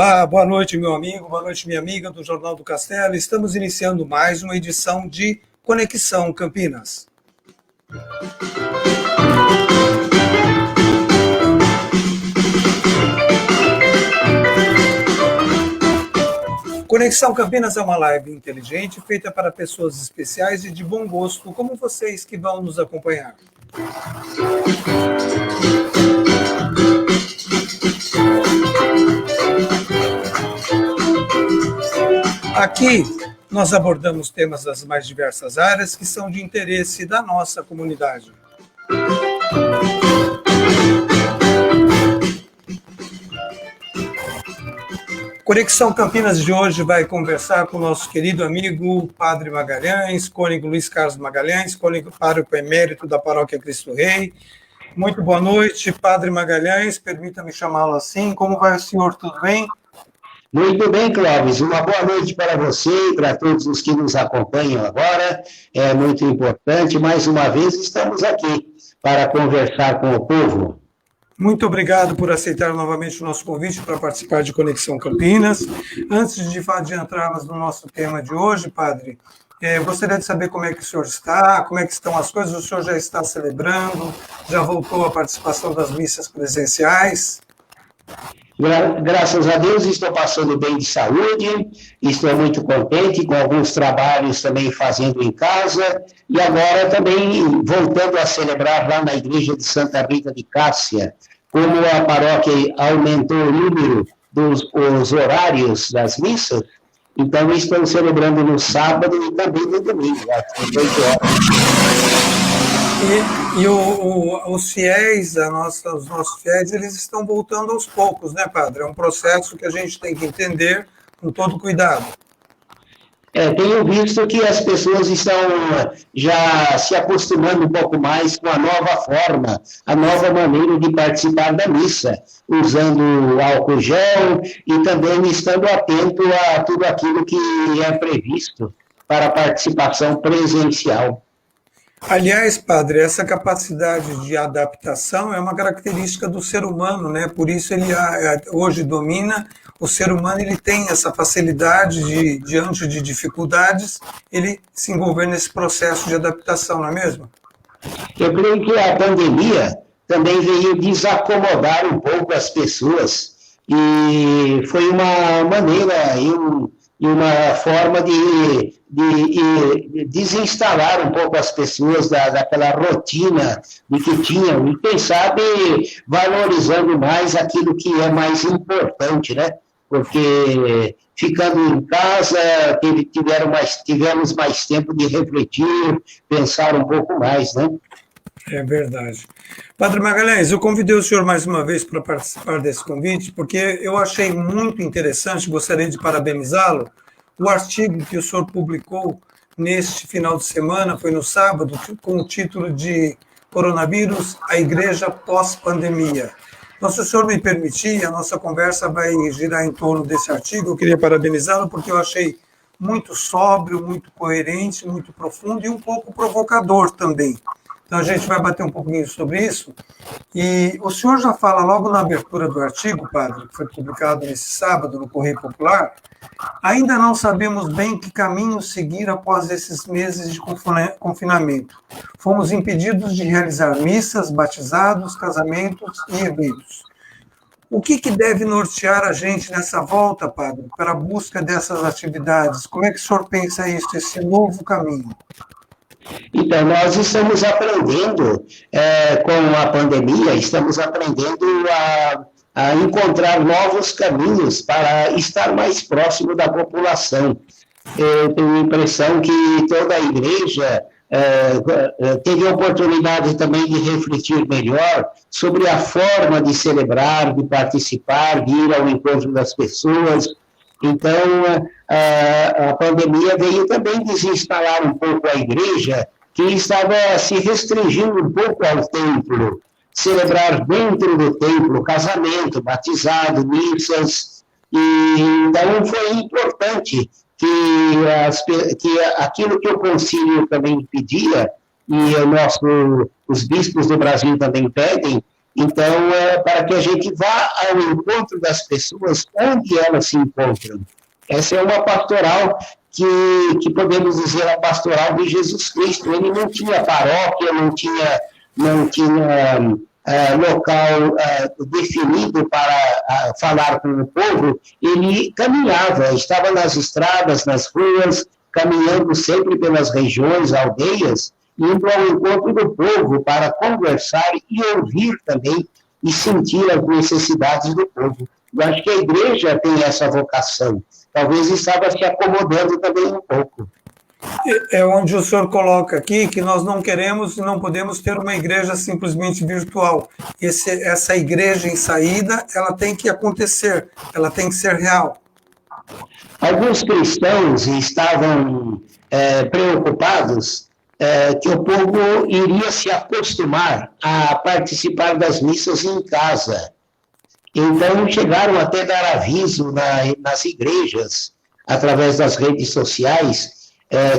Olá, boa noite, meu amigo, boa noite, minha amiga do Jornal do Castelo. Estamos iniciando mais uma edição de Conexão Campinas. Conexão Campinas é uma live inteligente feita para pessoas especiais e de bom gosto, como vocês que vão nos acompanhar. Aqui nós abordamos temas das mais diversas áreas que são de interesse da nossa comunidade. Conexão Campinas de hoje vai conversar com o nosso querido amigo Padre Magalhães, cônego Luiz Carlos Magalhães, cônego pároco emérito da Paróquia Cristo Rei. Muito boa noite, Padre Magalhães, permita-me chamá-lo assim. Como vai o senhor, tudo bem? Muito bem, Clóvis. Uma boa noite para você e para todos os que nos acompanham agora. É muito importante. Mais uma vez, estamos aqui para conversar com o povo. Muito obrigado por aceitar novamente o nosso convite para participar de Conexão Campinas. Antes de entrarmos no nosso tema de hoje, Padre, eu gostaria de saber como é que o senhor está, como é que estão as coisas. O senhor já está celebrando, já voltou à participação das missas presenciais? Graças a Deus estou passando bem de saúde, estou muito contente com alguns trabalhos também fazendo em casa e agora também voltando a celebrar lá na igreja de Santa Rita de Cássia, como a paróquia aumentou o número dos horários das missas, então estou celebrando no sábado e também no domingo, às 18 horas. E os fiéis, os nossos fiéis, eles estão voltando aos poucos, né, Padre? É um processo que a gente tem que entender com todo cuidado. Tenho visto que as pessoas estão já se acostumando um pouco mais com a nova forma, a nova maneira de participar da missa, usando álcool gel e também estando atento a tudo aquilo que é previsto para a participação presencial. Aliás, Padre, essa capacidade de adaptação é uma característica do ser humano, né? Por isso ele hoje domina, o ser humano ele tem essa facilidade de, diante de dificuldades, ele se envolver nesse processo de adaptação, não é mesmo? Eu creio que a pandemia também veio desacomodar um pouco as pessoas e foi uma maneira e uma forma de desinstalar um pouco as pessoas daquela rotina de que tinham, e quem sabe valorizando mais aquilo que é mais importante, né? Porque ficando em casa, tivemos mais tempo de refletir, pensar um pouco mais, né? É verdade. Padre Magalhães, eu convidei o senhor mais uma vez para participar desse convite, porque eu achei muito interessante, gostaria de parabenizá-lo, o artigo que o senhor publicou neste final de semana, foi no sábado, com o título de Coronavírus, a Igreja pós-pandemia. Então, se o senhor me permitir, a nossa conversa vai girar em torno desse artigo. Eu queria parabenizá-lo porque eu achei muito sóbrio, muito coerente, muito profundo e um pouco provocador também. Então, a gente vai bater um pouquinho sobre isso. E o senhor já fala logo na abertura do artigo, Padre, que foi publicado nesse sábado no Correio Popular, ainda não sabemos bem que caminho seguir após esses meses de confinamento. Fomos impedidos de realizar missas, batizados, casamentos e eventos. O que deve nortear a gente nessa volta, Padre, para a busca dessas atividades? Como é que o senhor pensa isso, esse novo caminho? Então, nós estamos aprendendo com a pandemia, estamos aprendendo a encontrar novos caminhos para estar mais próximo da população. Eu tenho a impressão que toda a igreja teve a oportunidade também de refletir melhor sobre a forma de celebrar, de participar, de ir ao encontro das pessoas. Então, a pandemia veio também desinstalar um pouco a igreja, que estava se restringindo um pouco ao templo, celebrar dentro do templo, casamento, batizado, missas, e então foi importante que aquilo que o concílio também pedia, e os bispos do Brasil também pedem, Então, para que a gente vá ao encontro das pessoas onde elas se encontram. Essa é uma pastoral que podemos dizer a pastoral de Jesus Cristo. Ele não tinha paróquia, não tinha local definido para falar com o povo. Ele caminhava, estava nas estradas, nas ruas, caminhando sempre pelas regiões, aldeias, indo ao encontro do povo para conversar e ouvir também e sentir as necessidades do povo. Eu acho que a igreja tem essa vocação. Talvez estava se acomodando também um pouco. É onde o senhor coloca aqui que nós não queremos e não podemos ter uma igreja simplesmente virtual. Essa igreja em saída, ela tem que acontecer, ela tem que ser real. Alguns cristãos estavam preocupados que o povo iria se acostumar a participar das missas em casa. Então, chegaram até a dar aviso nas igrejas, através das redes sociais,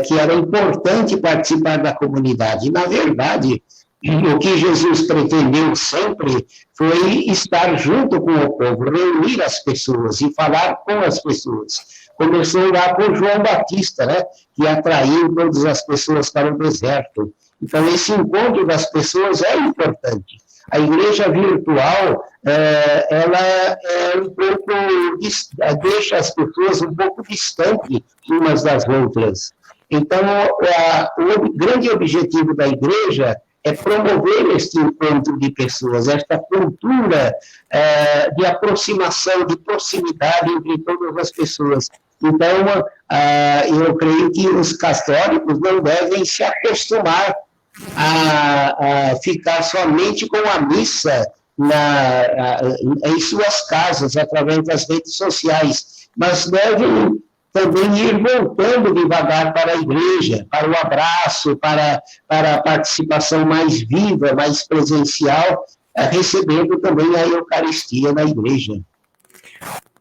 que era importante participar da comunidade. E, na verdade, o que Jesus pretendeu sempre foi estar junto com o povo, reunir as pessoas e falar com as pessoas. Começou lá com João Batista, né, que atraiu todas as pessoas para o deserto. Então, esse encontro das pessoas é importante. A igreja virtual, ela um pouco deixa as pessoas um pouco distantes umas das outras. Então, o grande objetivo da igreja é promover este encontro de pessoas, esta cultura de aproximação, de proximidade entre todas as pessoas. Então, eu creio que os católicos não devem se acostumar a ficar somente com a missa em suas casas, através das redes sociais, mas devem também ir voltando devagar para a igreja, para o abraço, para a participação mais viva, mais presencial, recebendo também a Eucaristia na igreja.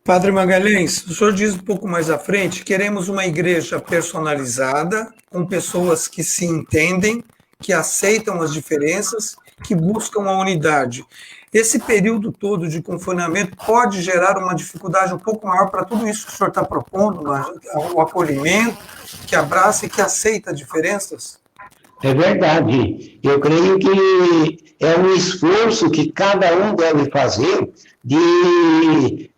Padre Magalhães, o senhor diz um pouco mais à frente, queremos uma igreja personalizada, com pessoas que se entendem, que aceitam as diferenças, que buscam a unidade. Esse período todo de confinamento pode gerar uma dificuldade um pouco maior para tudo isso que o senhor está propondo, o acolhimento, que abraça e que aceita diferenças? É verdade. Eu creio que é um esforço que cada um deve fazer de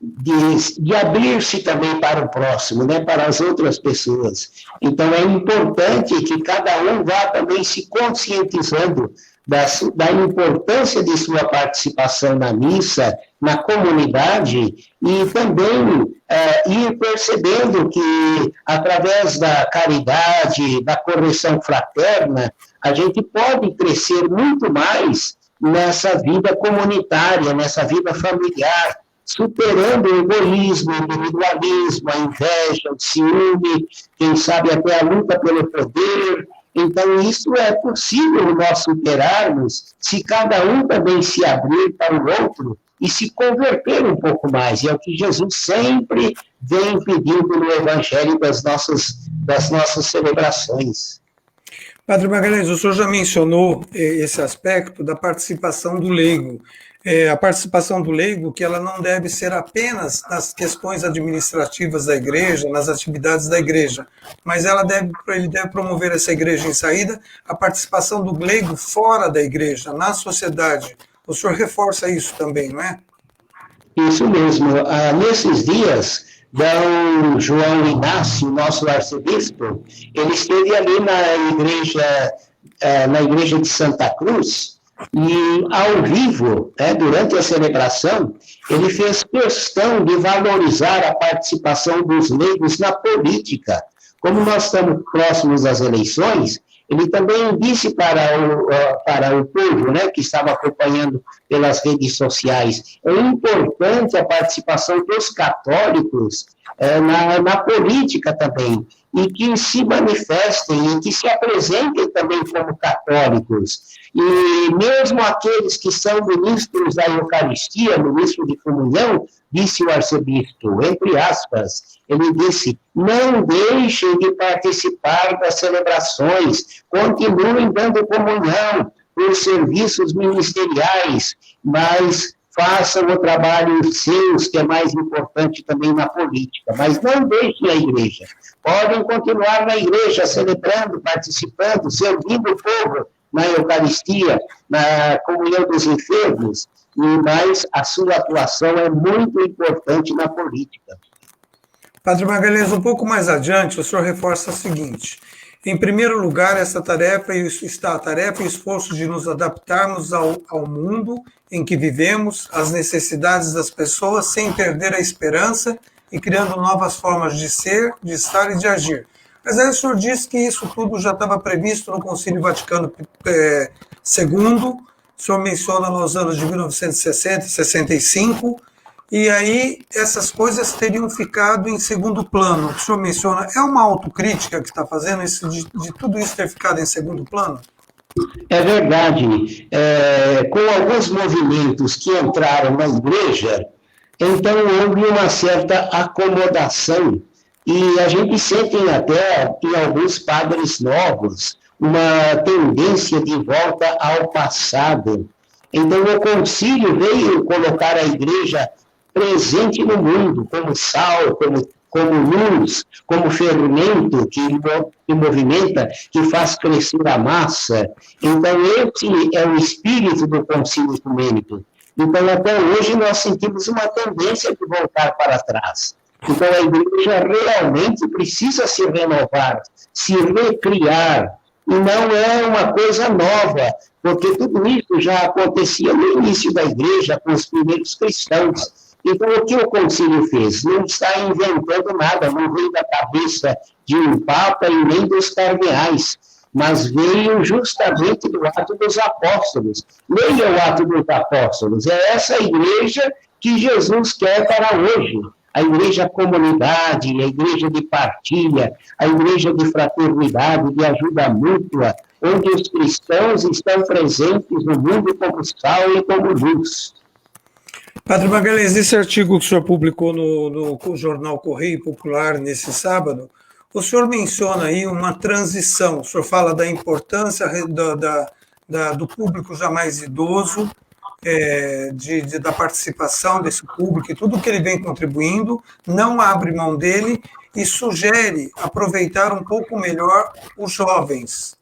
abrir-se também para o próximo, né, para as outras pessoas. Então, é importante que cada um vá também se conscientizando da importância de sua participação na missa, na comunidade, e também ir percebendo que, através da caridade, da correção fraterna, a gente pode crescer muito mais nessa vida comunitária, nessa vida familiar, superando o egoísmo, o individualismo, a inveja, o ciúme, quem sabe até a luta pelo poder. Então, isso é possível nós superarmos se cada um também se abrir para o outro e se converter um pouco mais. E é o que Jesus sempre vem pedindo no Evangelho das nossas celebrações. Padre Magalhães, o senhor já mencionou esse aspecto da participação do leigo. A participação do leigo, que ela não deve ser apenas nas questões administrativas da igreja, nas atividades da igreja, mas ele deve promover essa igreja em saída, a participação do leigo fora da igreja, na sociedade. O senhor reforça isso também, não é? Isso mesmo. Nesses dias, Dom João Inácio, nosso arcebispo, ele esteve ali na igreja de Santa Cruz, e ao vivo, durante a celebração, ele fez questão de valorizar a participação dos leigos na política. Como nós estamos próximos às eleições, ele também disse para o povo, que estava acompanhando pelas redes sociais, é importante a participação dos católicos na política também, e que se manifestem e que se apresentem também como católicos. E mesmo aqueles que são ministros da Eucaristia, ministro de comunhão, disse o arcebispo, entre aspas, ele disse, não deixem de participar das celebrações, continuem dando comunhão, por serviços ministeriais, mas façam o trabalho seus, que é mais importante também na política, mas não deixem a igreja. Podem continuar na igreja, celebrando, participando, servindo o povo na Eucaristia, na comunhão dos enfermos, mas a sua atuação é muito importante na política. Padre Magalhães, um pouco mais adiante, o senhor reforça o seguinte: em primeiro lugar, essa tarefa está a tarefa e o esforço de nos adaptarmos ao mundo em que vivemos, às necessidades das pessoas, sem perder a esperança e criando novas formas de ser, de estar e de agir. Mas aí o senhor disse que isso tudo já estava previsto no Concílio Vaticano II, o senhor menciona nos anos de 1960 e 65, e aí essas coisas teriam ficado em segundo plano. O que o senhor menciona, é uma autocrítica que está fazendo isso, de tudo isso ter ficado em segundo plano? É verdade. Com alguns movimentos que entraram na igreja, então houve uma certa acomodação, e a gente sente até em alguns padres novos uma tendência de volta ao passado. Então o concílio veio colocar a igreja presente no mundo, como sal, como luz, como fermento que movimenta, que faz crescer a massa. Então, esse é o espírito do Concílio Ecumênico. Então, até hoje, nós sentimos uma tendência de voltar para trás. Então, a igreja realmente precisa se renovar, se recriar, e não é uma coisa nova, porque tudo isso já acontecia no início da igreja, com os primeiros cristãos. Então, o que o concílio fez? Não está inventando nada, não veio da cabeça de um papa e nem dos cardeais, mas veio justamente do ato dos apóstolos. Leia o ato dos apóstolos, é essa igreja que Jesus quer para hoje. A igreja comunidade, a igreja de partilha, a igreja de fraternidade, de ajuda mútua, onde os cristãos estão presentes no mundo como sal e como luz. Padre Magalhães, esse artigo que o senhor publicou no jornal Correio Popular nesse sábado, o senhor menciona aí uma transição, o senhor fala da importância do público já mais idoso, da participação desse público e tudo que ele vem contribuindo, não abre mão dele e sugere aproveitar um pouco melhor os jovens.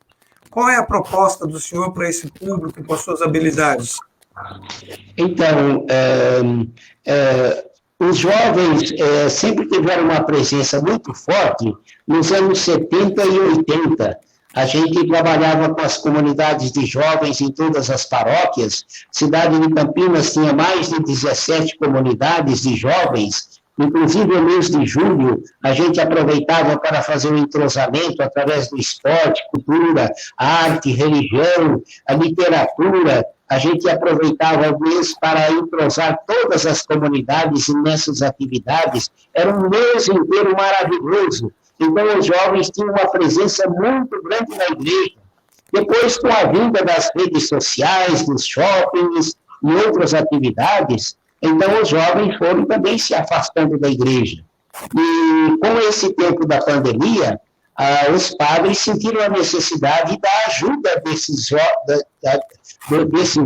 Qual é a proposta do senhor para esse público com as suas habilidades? Então, os jovens sempre tiveram uma presença muito forte nos anos 70 e 80. A gente trabalhava com as comunidades de jovens em todas as paróquias. Cidade de Campinas tinha mais de 17 comunidades de jovens. Inclusive, no mês de julho, a gente aproveitava para fazer um entrosamento através do esporte, cultura, arte, religião, a literatura. A gente aproveitava o mês para entrosar todas as comunidades nessas atividades. Era um mês inteiro maravilhoso. Então, os jovens tinham uma presença muito grande na igreja. Depois, com a vinda das redes sociais, dos shoppings e outras atividades, então os jovens foram também se afastando da igreja. E com esse tempo da pandemia, os padres sentiram a necessidade da ajuda desses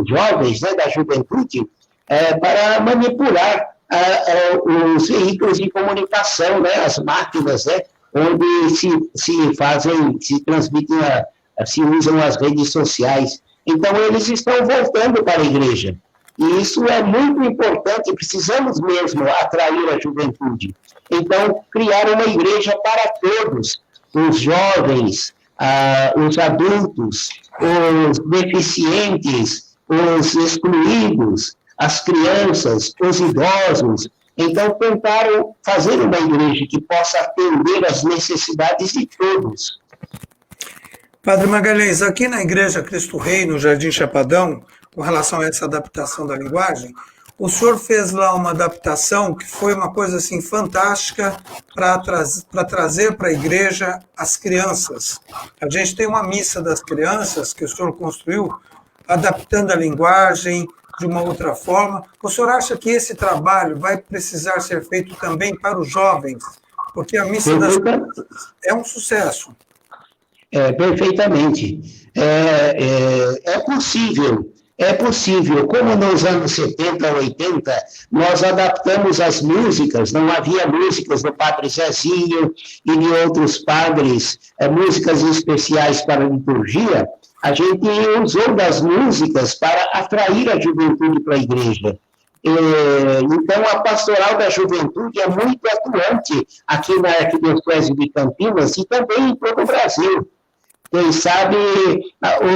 jovens, né, da juventude, para manipular os veículos de comunicação, né, as máquinas, né, onde se transmitem, se usam as redes sociais. Então, eles estão voltando para a igreja. E isso é muito importante, precisamos mesmo atrair a juventude. Então, criar uma igreja para todos, os jovens, os adultos, os deficientes, os excluídos, as crianças, os idosos. Então, tentaram fazer uma igreja que possa atender às necessidades de todos. Padre Magalhães, aqui na Igreja Cristo Rei, no Jardim Chapadão, com relação a essa adaptação da linguagem, o senhor fez lá uma adaptação que foi uma coisa assim fantástica para trazer para a igreja as crianças. A gente tem uma missa das crianças que o senhor construiu, adaptando a linguagem de uma outra forma. O senhor acha que esse trabalho vai precisar ser feito também para os jovens? Porque a missa das crianças é um sucesso. Perfeitamente. É possível. Como nos anos 70, 80, nós adaptamos as músicas, não havia músicas do Padre Zezinho e de outros padres, músicas especiais para a liturgia, a gente usou das músicas para atrair a juventude para a igreja. Então, a Pastoral da Juventude é muito atuante aqui na Arquidiocese de Campinas e também em todo o Brasil. Quem sabe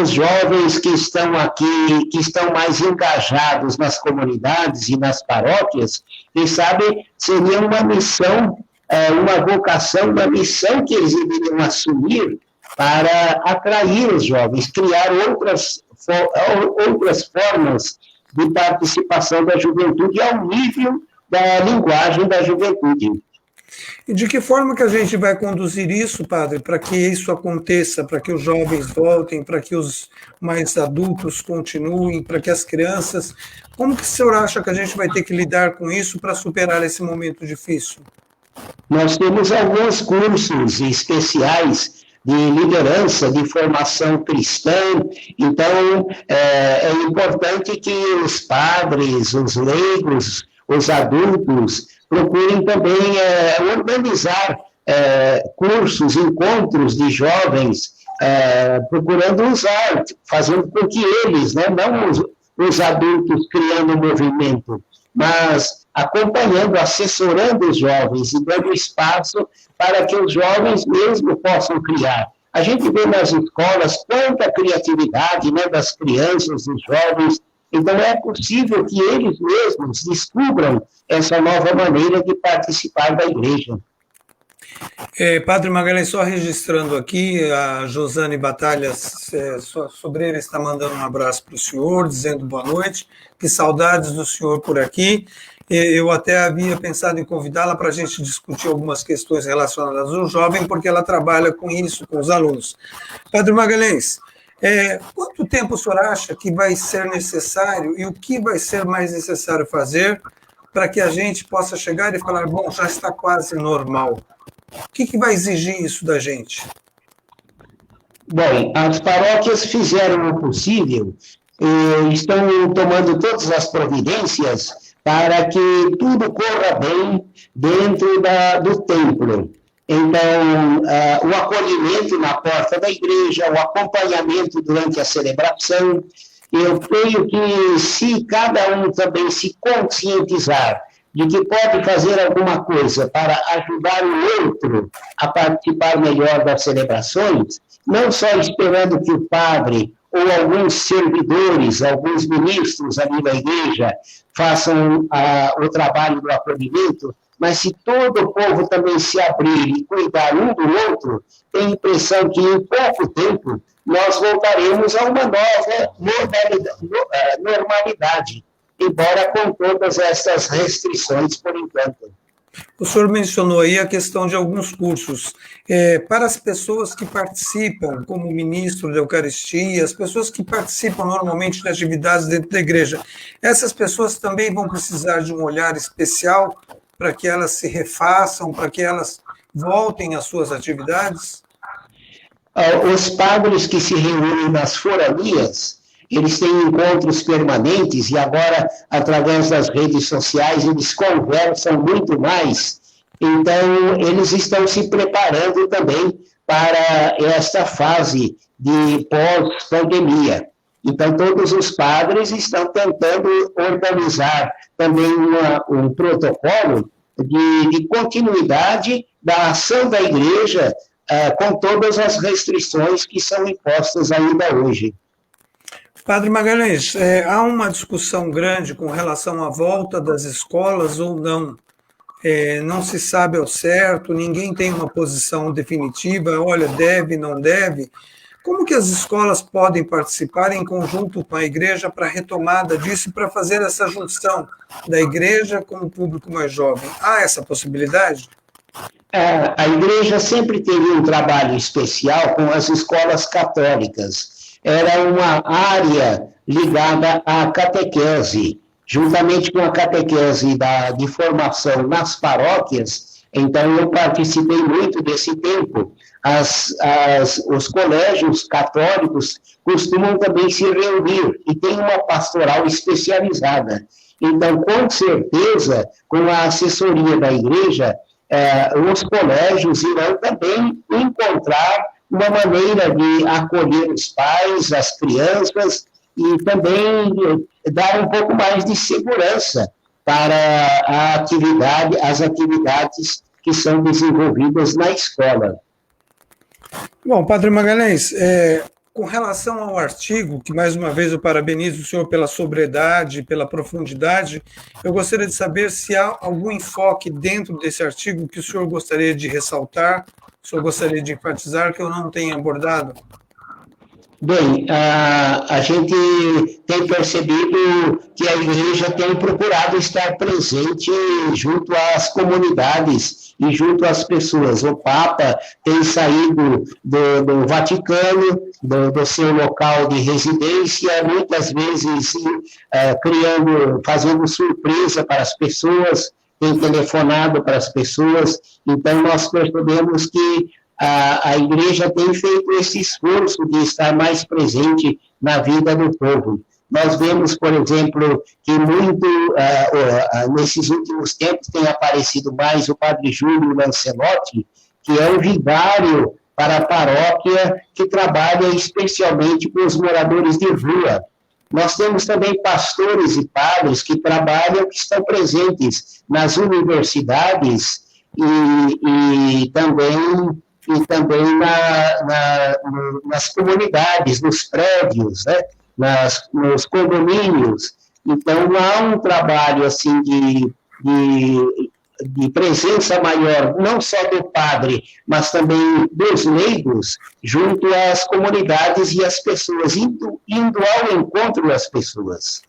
os jovens que estão aqui, que estão mais engajados nas comunidades e nas paróquias, quem sabe seria uma missão, uma vocação, uma missão que eles deveriam assumir para atrair os jovens, criar outras formas de participação da juventude ao nível da linguagem da juventude. E de que forma que a gente vai conduzir isso, padre, para que isso aconteça, para que os jovens voltem, para que os mais adultos continuem, para que as crianças... Como que o senhor acha que a gente vai ter que lidar com isso para superar esse momento difícil? Nós temos alguns cursos especiais de liderança, de formação cristã, então é importante que os padres, os leigos, os adultos procurem também organizar cursos, encontros de jovens, procurando usar, fazendo com que eles, né, não os adultos criando movimento, mas acompanhando, assessorando os jovens e dando espaço para que os jovens mesmo possam criar. A gente vê nas escolas quanta criatividade, né, das crianças, dos jovens. Então, é possível que eles mesmos descubram essa nova maneira de participar da igreja. Padre Magalhães, só registrando aqui, a Josane Batalhas, sua sobreira, está mandando um abraço para o senhor, dizendo boa noite, que saudades do senhor por aqui. Eu até havia pensado em convidá-la para a gente discutir algumas questões relacionadas ao jovem, porque ela trabalha com isso, com os alunos. Padre Magalhães, quanto tempo o senhor acha que vai ser necessário e o que vai ser mais necessário fazer para que a gente possa chegar e falar, bom, já está quase normal? O que vai exigir isso da gente? Bom, as paróquias fizeram o possível, estão tomando todas as providências para que tudo corra bem dentro do templo. Então, o acolhimento na porta da igreja, o acompanhamento durante a celebração. Eu creio que se cada um também se conscientizar de que pode fazer alguma coisa para ajudar o outro a participar melhor das celebrações, não só esperando que o padre ou alguns servidores, alguns ministros ali da igreja façam o trabalho do acolhimento, mas se todo o povo também se abrir e cuidar um do outro, tenho a impressão que em pouco tempo nós voltaremos a uma nova normalidade, embora com todas essas restrições por enquanto. O senhor mencionou aí a questão de alguns cursos. Para as pessoas que participam, como ministro da Eucaristia, as pessoas que participam normalmente de atividades dentro da igreja, essas pessoas também vão precisar de um olhar especial para que elas se refaçam, para que elas voltem às suas atividades? Os padres que se reúnem nas foranias, eles têm encontros permanentes e agora, através das redes sociais, eles conversam muito mais. Então, eles estão se preparando também para esta fase de pós-pandemia. Então, todos os padres estão tentando organizar também um protocolo de continuidade da ação da igreja com todas as restrições que são impostas ainda hoje. Padre Magalhães, há uma discussão grande com relação à volta das escolas ou não? Não se sabe ao certo, ninguém tem uma posição definitiva, olha, deve, não deve. Como que as escolas podem participar em conjunto com a igreja para a retomada disso e para fazer essa junção da igreja com o público mais jovem? Há essa possibilidade? A igreja sempre teve um trabalho especial com as escolas católicas. Era uma área ligada à catequese. Juntamente com a catequese de formação nas paróquias, Então, eu participei muito desse tempo. Os colégios católicos costumam também se reunir e tem uma pastoral especializada. Então, com certeza, com a assessoria da igreja, os colégios irão também encontrar uma maneira de acolher os pais, as crianças, e também dar um pouco mais de segurança para as atividades que são desenvolvidas na escola. Bom, Padre Magalhães, com relação ao artigo, que mais uma vez eu parabenizo o senhor pela sobriedade, pela profundidade, eu gostaria de saber se há algum enfoque dentro desse artigo que o senhor gostaria de ressaltar, o senhor gostaria de enfatizar que eu não tenha abordado. Bem, a gente tem percebido que a igreja tem procurado estar presente junto às comunidades e junto às pessoas. O Papa tem saído do Vaticano, do seu local de residência, muitas vezes fazendo surpresa para as pessoas, tem telefonado para as pessoas. Então, nós percebemos que a igreja tem feito esse esforço de estar mais presente na vida do povo. Nós vemos, por exemplo, que nesses últimos tempos tem aparecido mais o Padre Júlio Lancelotti, que é um vigário para a paróquia que trabalha especialmente com os moradores de rua. Nós temos também pastores e padres que trabalham, que estão presentes nas universidades e também nas comunidades, nos prédios, né? Nos condomínios. Então, há um trabalho assim, de presença maior, não só do padre, mas também dos leigos, junto às comunidades e às pessoas, indo ao encontro das pessoas.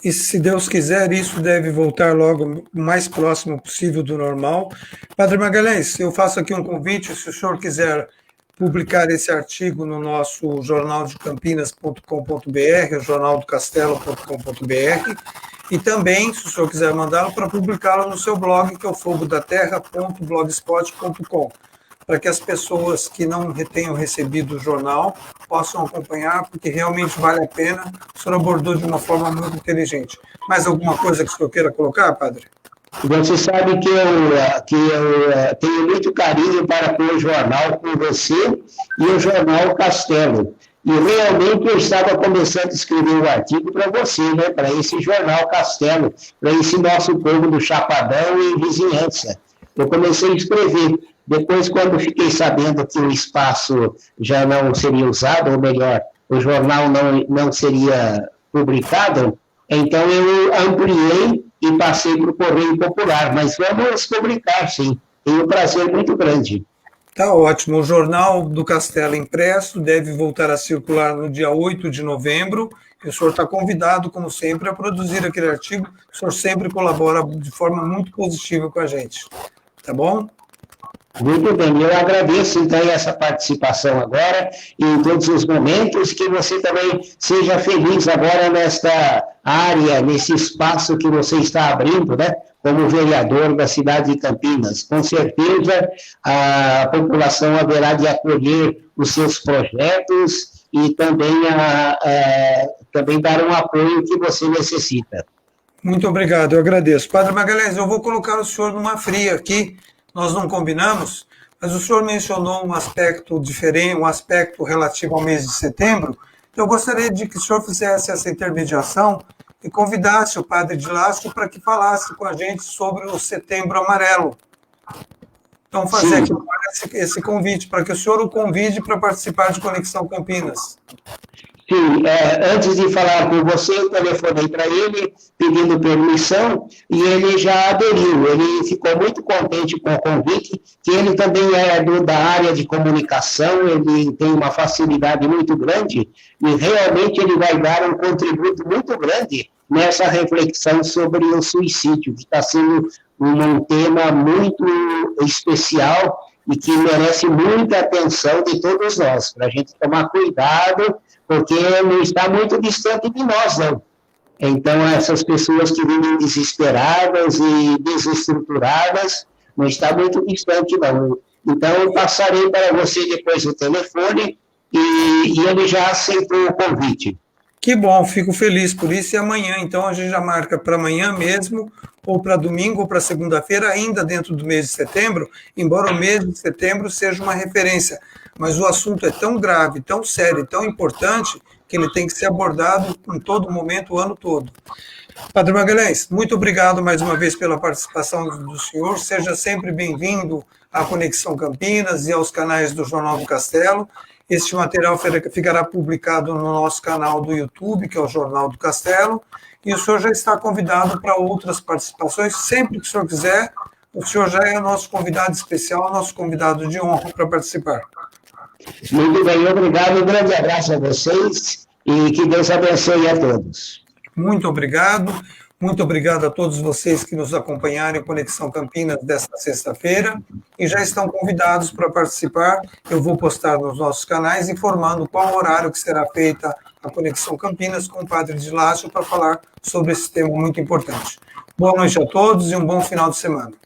E se Deus quiser, isso deve voltar logo o mais próximo possível do normal. Padre Magalhães, eu faço aqui um convite, se o senhor quiser publicar esse artigo no nosso jornaldecampinas.com.br, jornaldocastelo.com.br, e também, se o senhor quiser mandá-lo, para publicá-lo no seu blog, que é o fogodaterra.blogspot.com, para que as pessoas que não tenham recebido o jornal possam acompanhar, porque realmente vale a pena. O senhor abordou de uma forma muito inteligente. Mais alguma coisa que o senhor queira colocar, padre? Você sabe que eu tenho muito carinho para com o jornal, com você e o jornal Castelo. E realmente eu estava começando a escrever um artigo para você, né, para esse jornal Castelo, para esse nosso povo do Chapadão e vizinhança. Eu comecei a escrever. Depois, quando fiquei sabendo que o espaço já não seria usado, ou melhor, o jornal não seria publicado, então eu ampliei e passei para o Correio Popular. Mas vamos publicar, sim. Tenho um prazer muito grande. Tá ótimo. O Jornal do Castelo impresso deve voltar a circular no dia 8 de novembro. E o senhor está convidado, como sempre, a produzir aquele artigo. O senhor sempre colabora de forma muito positiva com a gente. Tá bom? Muito bem, eu agradeço então essa participação agora e em todos os momentos, que você também seja feliz agora nesta área, nesse espaço que você está abrindo, né, como vereador da cidade de Campinas. Com certeza a população haverá de acolher os seus projetos e também dar um apoio que você necessita. Muito obrigado, eu agradeço. Padre Magalhães, eu vou colocar o senhor numa fria aqui. Nós não combinamos, mas o senhor mencionou um aspecto diferente, um aspecto relativo ao mês de setembro. Eu gostaria de que o senhor fizesse essa intermediação e convidasse o padre de Lasco para que falasse com a gente sobre o Setembro Amarelo. Então, fazer aqui esse convite, para que o senhor o convide para participar de Conexão Campinas. Sim, antes de falar com você, eu telefonei para ele pedindo permissão e ele já aderiu. Ele ficou muito contente com o convite, que ele também é da área de comunicação, ele tem uma facilidade muito grande e realmente ele vai dar um contributo muito grande nessa reflexão sobre o suicídio, que está sendo um tema muito especial e que merece muita atenção de todos nós, para a gente tomar cuidado, porque não está muito distante de nós, não. Então, essas pessoas que vivem desesperadas e desestruturadas, não está muito distante, não. Então, eu passarei para você depois o telefone e ele já aceitou o convite. Que bom, fico feliz por isso. E amanhã, então, a gente já marca para amanhã mesmo, ou para domingo, ou para segunda-feira, ainda dentro do mês de setembro, embora o mês de setembro seja uma referência. Mas o assunto é tão grave, tão sério, tão importante, que ele tem que ser abordado em todo momento, o ano todo. Padre Magalhães, muito obrigado mais uma vez pela participação do senhor. Seja sempre bem-vindo à Conexão Campinas e aos canais do Jornal do Castelo. Este material ficará publicado no nosso canal do YouTube, que é o Jornal do Castelo, e o senhor já está convidado para outras participações. Sempre que o senhor quiser, o senhor já é nosso convidado especial, nosso convidado de honra para participar. Muito bem, obrigado. Um grande abraço a vocês e que Deus abençoe a todos. Muito obrigado. Muito obrigado a todos vocês que nos acompanharam em Conexão Campinas desta sexta-feira e já estão convidados para participar. Eu vou postar nos nossos canais informando qual horário que será feita a Conexão Campinas com o Padre Dilácio para falar sobre esse tema muito importante. Boa noite a todos e um bom final de semana.